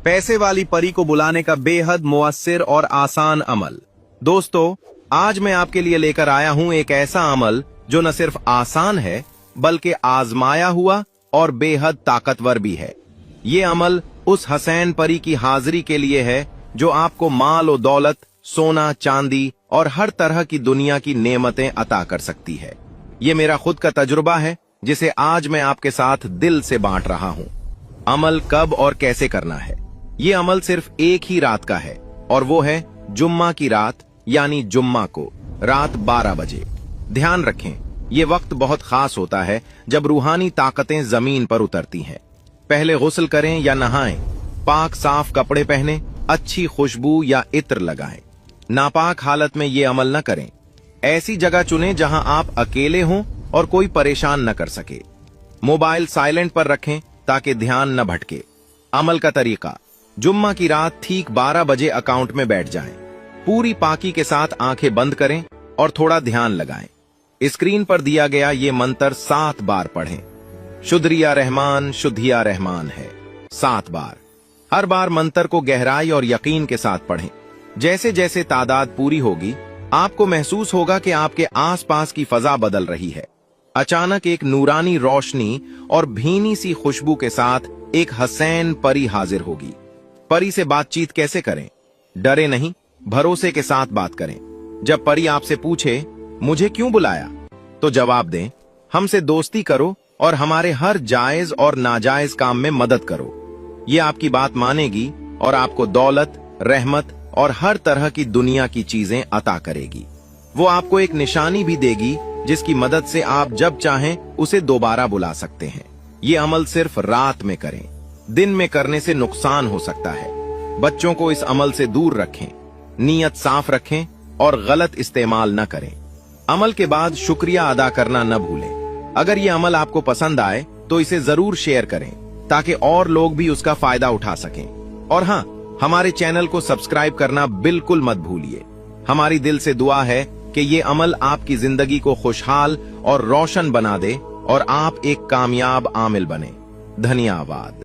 पैसे वाली परी को बुलाने का बेहद मुअस्सिर और आसान अमल। दोस्तों, आज मैं आपके लिए लेकर आया हूं एक ऐसा अमल जो न सिर्फ आसान है बल्कि आजमाया हुआ और बेहद ताकतवर भी है। ये अमल उस हसैन परी की हाजिरी के लिए है जो आपको माल और दौलत, सोना, चांदी और हर तरह की दुनिया की नेमतें अता कर सकती है। ये मेरा खुद का तजुर्बा है जिसे आज मैं आपके साथ दिल से बांट रहा हूं। अमल कब और कैसे करना है? ये अमल सिर्फ एक ही रात का है और वो है जुम्मा की रात, यानी जुम्मा को रात 12 बजे। ध्यान रखें, ये वक्त बहुत खास होता है जब रूहानी ताकतें जमीन पर उतरती हैं। पहले गुस्ल करें या नहाएं, पाक साफ कपड़े पहनें, अच्छी खुशबू या इत्र लगाएं। नापाक हालत में ये अमल न करें। ऐसी जगह चुनें जहां आप अकेले हों और कोई परेशान न कर सके। मोबाइल साइलेंट पर रखें ताकि ध्यान न भटके। अमल का तरीका: जुम्मा की रात ठीक 12 बजे अकाउंट में बैठ जाएं। पूरी पाकी के साथ आंखें बंद करें और थोड़ा ध्यान लगाएं। स्क्रीन पर दिया गया ये मंत्र 7 बार पढ़ें। शुद्रिया रहमान, शुद्धिया रहमान है 7 बार। हर बार मंत्र को गहराई और यकीन के साथ पढ़ें। जैसे जैसे तादाद पूरी होगी, आपको महसूस होगा कि आपके आसपास की फजा बदल रही है। अचानक एक नूरानी रोशनी और भीनी सी खुशबू के साथ एक हसैन परी हाजिर होगी। परी से बातचीत कैसे करें? डरे नहीं, भरोसे के साथ बात करें। जब परी आपसे पूछे मुझे क्यों बुलाया, तो जवाब दें हमसे दोस्ती करो और हमारे हर जायज और नाजायज काम में मदद करो। ये आपकी बात मानेगी और आपको दौलत, रहमत और हर तरह की दुनिया की चीजें अता करेगी। वो आपको एक निशानी भी देगी जिसकी मदद से आप जब चाहें उसे दोबारा बुला सकते हैं। ये अमल सिर्फ रात में करें, दिन में करने से नुकसान हो सकता है। बच्चों को इस अमल से दूर रखें, नीयत साफ रखें और गलत इस्तेमाल न करें। अमल के बाद शुक्रिया अदा करना न भूलें। अगर ये अमल आपको पसंद आए तो इसे जरूर शेयर करें ताकि और लोग भी उसका फायदा उठा सकें। और हाँ, हमारे चैनल को सब्सक्राइब करना बिल्कुल मत भूलिए। हमारी दिल से दुआ है कि ये अमल आपकी जिंदगी को खुशहाल और रोशन बना दे और आप एक कामयाब आमिल बने। धन्यवाद।